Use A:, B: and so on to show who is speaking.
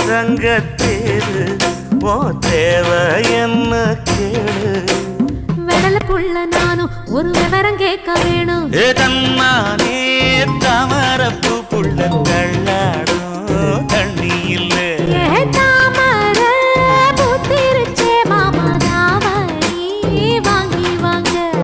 A: தங்கத்தேரு ஓ தேவை என்ன கேளு
B: வெடல புள்ள நானும் ஒரு விவரம் கேட்க வேணும்
A: தன்னானே தாமரப்பு புள்ள தள்ளாடும் தண்ணி